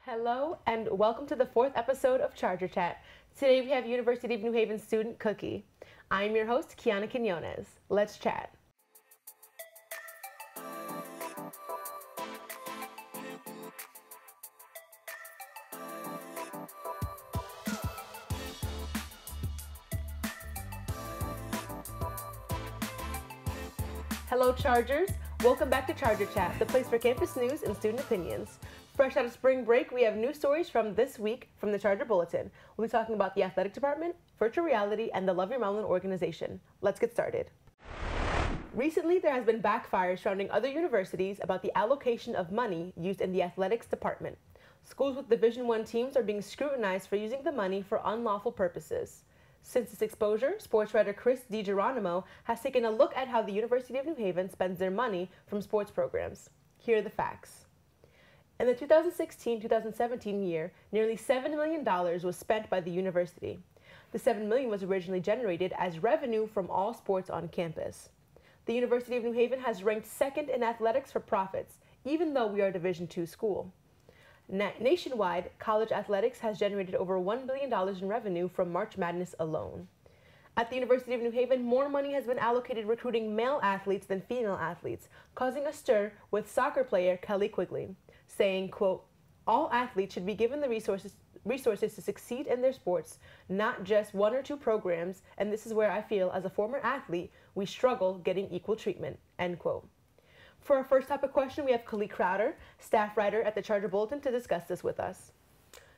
Hello and welcome to the fourth episode of Charger Chat. Today we have University of New Haven student Cookie. I'm your host, Kiana Quinones. Let's chat. Hello Chargers, welcome back to Charger Chat, the place for campus news and student opinions. Fresh out of spring break, we have news stories from this week from the Charger Bulletin. We'll be talking about the athletic department, virtual reality, and the Love Your Melon organization. Let's get started. Recently, there has been backfire surrounding other universities about the allocation of money used in the athletics department. Schools with Division I teams are being scrutinized for using the money for unlawful purposes. Since this exposure, sports writer Chris DiGeronimo has taken a look at how the University of New Haven spends their money from sports programs. Here are the facts. In the 2016-2017 year, nearly $7 million was spent by the university. The $7 million was originally generated as revenue from all sports on campus. The University of New Haven has ranked second in athletics for profits, even though we are a Division II school. Nationwide, college athletics has generated over $1 billion in revenue from March Madness alone. At the University of New Haven, more money has been allocated recruiting male athletes than female athletes, causing a stir with soccer player Kelly Quigley, saying, quote, "All athletes should be given the resources to succeed in their sports, not just one or two programs, and this is where I feel, as a former athlete, we struggle getting equal treatment," end quote. For our first topic question, we have Khalid Crowder, staff writer at the Charger Bulletin, to discuss this with us.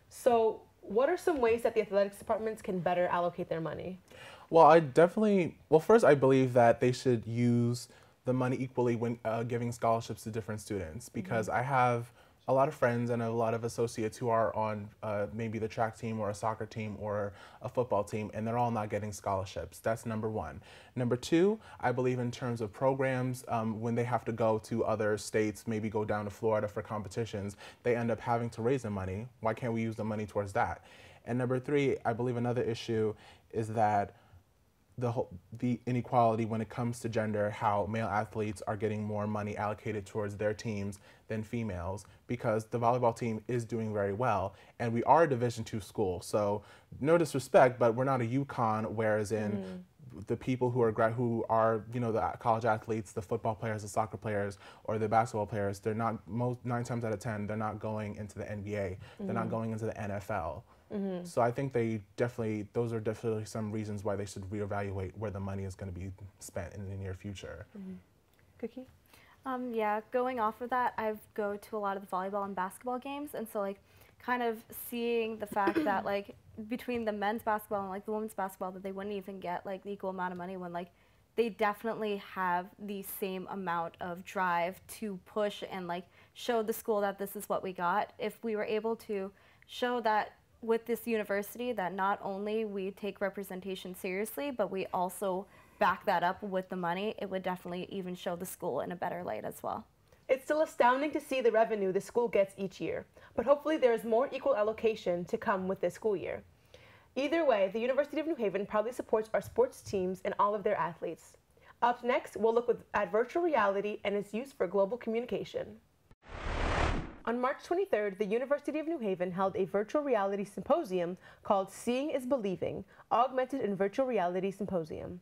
So, what are some ways that the athletics departments can better allocate their money? Well, first, I believe that they should use the money equally when giving scholarships to different students, because I have a lot of friends and a lot of associates who are on maybe the track team or a soccer team or a football team, and they're all not getting scholarships. That's number one. Number two, I believe in terms of programs, when they have to go to other states, maybe go down to Florida for competitions, they end up having to raise the money. Why can't we use the money towards that? And number three, I believe another issue is that the inequality when it comes to gender, how male athletes are getting more money allocated towards their teams than females, because the volleyball team is doing very well, and we are a Division II school, so no disrespect, but we're not a UConn, whereas in the people who are the college athletes, the football players, the soccer players, or the basketball players, they're not, 9 times out of 10, they're not going into the NBA, they're not going into the NFL. So I think those are definitely some reasons why they should reevaluate where the money is going to be spent in the near future. Cookie? Yeah, going off of that, I go to a lot of the volleyball and basketball games, and so kind of seeing the fact that between the men's basketball and the women's basketball, that they wouldn't even get the equal amount of money when they definitely have the same amount of drive to push and show the school that this is what we got. If we were able to show that with this university, that not only we take representation seriously, but we also back that up with the money, it would definitely even show the school in a better light as well. It's still astounding to see the revenue the school gets each year, but hopefully there is more equal allocation to come with this school year. Either way, the University of New Haven proudly supports our sports teams and all of their athletes. Up next, we'll look at virtual reality and its use for global communication. On March 23rd, the University of New Haven held a virtual reality symposium called Seeing is Believing, Augmented and Virtual Reality Symposium.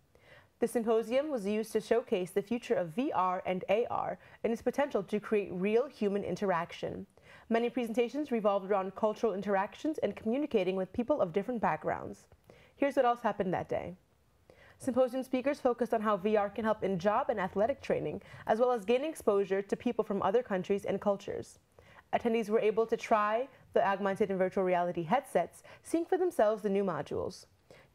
The symposium was used to showcase the future of VR and AR and its potential to create real human interaction. Many presentations revolved around cultural interactions and communicating with people of different backgrounds. Here's what else happened that day. Symposium speakers focused on how VR can help in job and athletic training, as well as gaining exposure to people from other countries and cultures. Attendees were able to try the augmented and virtual reality headsets, seeing for themselves the new modules.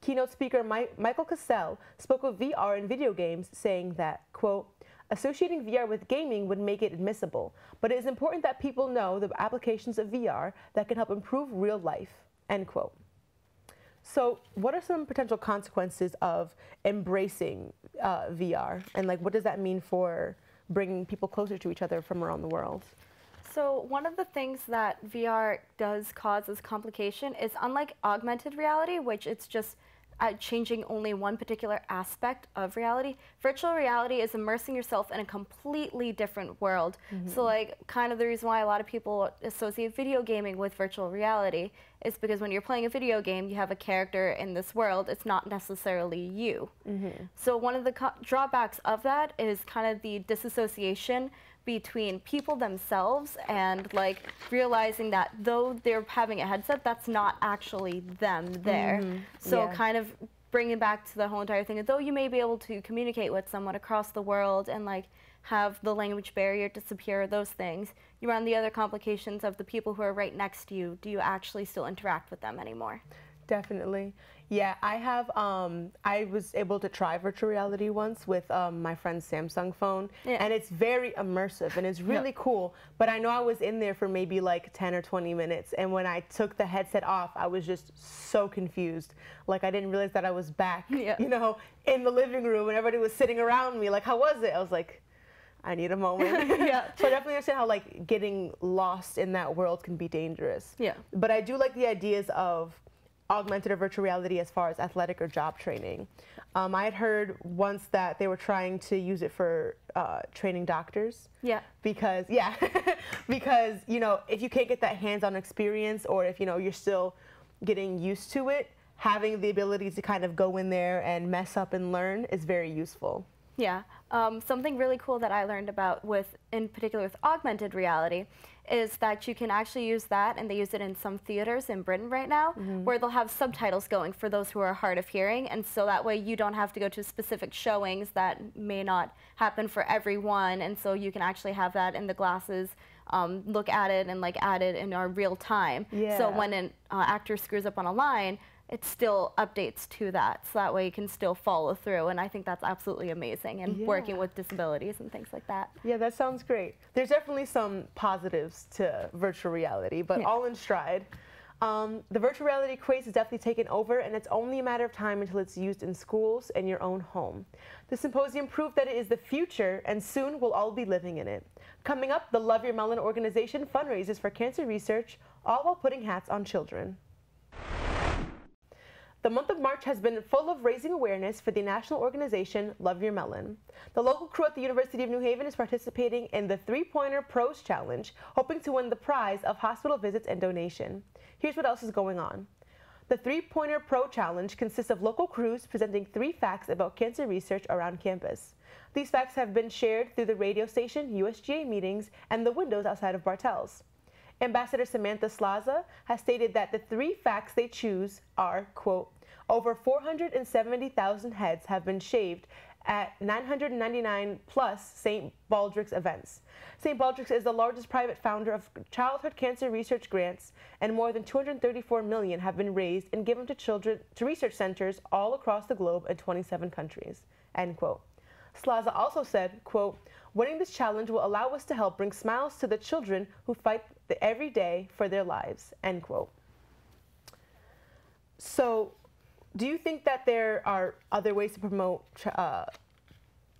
Keynote speaker Michael Cassell spoke of VR in video games, saying that, quote, "Associating VR with gaming would make it admissible, but it is important that people know the applications of VR that can help improve real life," end quote. So what are some potential consequences of embracing VR, and what does that mean for bringing people closer to each other from around the world? So one of the things that VR does cause as complication is, unlike augmented reality, which it's just changing only one particular aspect of reality. Virtual reality is immersing yourself in a completely different world. So like kind of the reason why a lot of people associate video gaming with virtual reality is because when you're playing a video game, you have a character in this world. It's not necessarily you. So one of the drawbacks of that is kind of the disassociation between people themselves and like realizing that though they're having a headset, that's not actually them there. So kind of bringing back to the whole entire thing, though you may be able to communicate with someone across the world and like have the language barrier disappear, those things, you run the other complications of the people who are right next to you. Do you actually still interact with them anymore? Definitely. Yeah, I was able to try virtual reality once with my friend's Samsung phone, and it's very immersive and it's really cool, but I know I was in there for maybe like 10 or 20 minutes, and when I took the headset off, I was just so confused. Like I didn't realize that I was back, you know, in the living room and everybody was sitting around me like, how was it? I was like, I need a moment. So I definitely understand how like getting lost in that world can be dangerous. But I do like the ideas of augmented or virtual reality as far as athletic or job training. I had heard once that they were trying to use it for training doctors. Because, because, you know, if you can't get that hands-on experience, or if, you know, you're still getting used to it, having the ability to kind of go in there and mess up and learn is very useful. Something really cool that I learned about in particular with augmented reality is that you can actually use that, and they use it in some theaters in Britain right now, where they'll have subtitles going for those who are hard of hearing, and so that way you don't have to go to specific showings that may not happen for everyone, and so you can actually have that in the glasses, look at it and like add it in our real time. So when an actor screws up on a line, it still updates to that, so that way you can still follow through, and I think that's absolutely amazing, and working with disabilities and things like that. Yeah, that sounds great. There's definitely some positives to virtual reality, but all in stride. The virtual reality craze has definitely taken over, and it's only a matter of time until it's used in schools and your own home. The symposium proved that it is the future, and soon we'll all be living in it. Coming up, the Love Your Melon organization fundraises for cancer research, all while putting hats on children. The month of March has been full of raising awareness for the national organization Love Your Melon. The local crew at the University of New Haven is participating in the Three-Pointer Pros Challenge, hoping to win the prize of hospital visits and donation. Here's what else is going on. The Three-Pointer Pro Challenge consists of local crews presenting 3 facts about cancer research around campus. These facts have been shared through the radio station, USGA meetings, and the windows outside of Bartels. Ambassador Samantha Slaza has stated that the 3 facts they choose are, quote, over 470,000 heads have been shaved at 999 plus St. Baldrick's events. St. Baldrick's is the largest private funder of childhood cancer research grants, and more than $234 million have been raised and given to research centers all across the globe in 27 countries, end quote. Slaza also said, quote, winning this challenge will allow us to help bring smiles to the children who fight every day for their lives, end quote. So, do you think that there are other ways to promote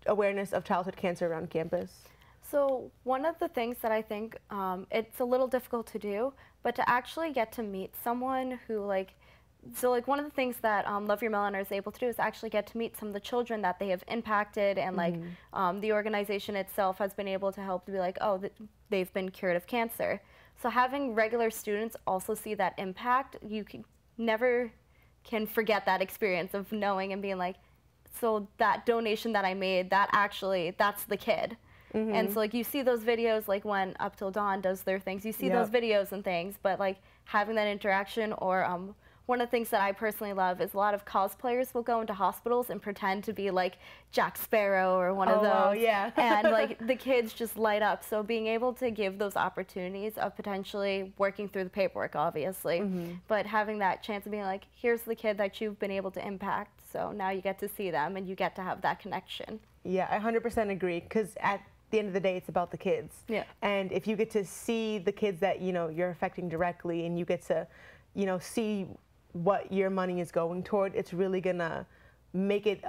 awareness of childhood cancer around campus? So one of the things that I think it's a little difficult to do, but to actually get to meet someone who one of the things that Love Your Melon is able to do is actually get to meet some of the children that they have impacted, and the organization itself has been able to help to be like, oh, they've been cured of cancer. So having regular students also see that impact, you never can forget that experience of knowing and being like, so that donation that I made, that's the kid. And so like you see those videos, like when Up Till Dawn does their things, you see those videos and things, but like having that interaction, or one of the things that I personally love is a lot of cosplayers will go into hospitals and pretend to be like Jack Sparrow or one of those. Wow, yeah. And like the kids just light up. So being able to give those opportunities of potentially working through the paperwork, obviously, but having that chance of being like, here's the kid that you've been able to impact. So now you get to see them and you get to have that connection. Yeah, I 100% agree, because at the end of the day, it's about the kids. Yeah. And if you get to see the kids that, you know, you're affecting directly, and you get to, you know, see what your money is going toward, it's really gonna make it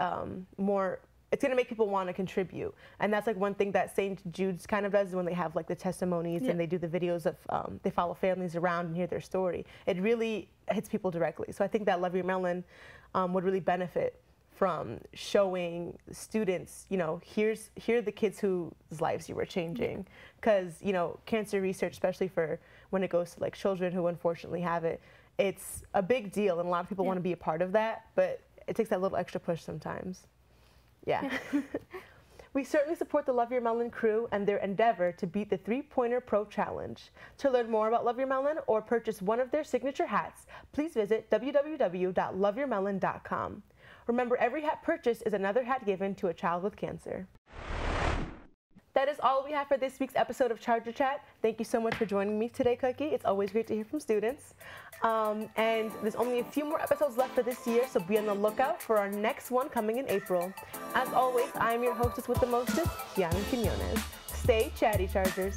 more it's going to make people want to contribute. And that's like one thing that St. Jude's kind of does is when they have like the testimonies and they do the videos of, they follow families around and hear their story. It really hits people directly. So I think that Love Your Melon would really benefit from showing students, you know, here are the kids whose lives you were changing. Because, you know, cancer research, especially for when it goes to like children who unfortunately have it, it's a big deal and a lot of people want to be a part of that, but it takes that little extra push sometimes. Yeah. We certainly support the Love Your Melon crew and their endeavor to beat the 3-Pointer Pro Challenge. To learn more about Love Your Melon or purchase one of their signature hats, please visit www.loveyourmelon.com. Remember, every hat purchased is another hat given to a child with cancer. That is all we have for this week's episode of Charger Chat. Thank you so much for joining me today, Cookie. It's always great to hear from students. And there's only a few more episodes left for this year, so be on the lookout for our next one coming in April. As always, I am your hostess with the mostest, Kiana Quinones. Stay chatty, Chargers.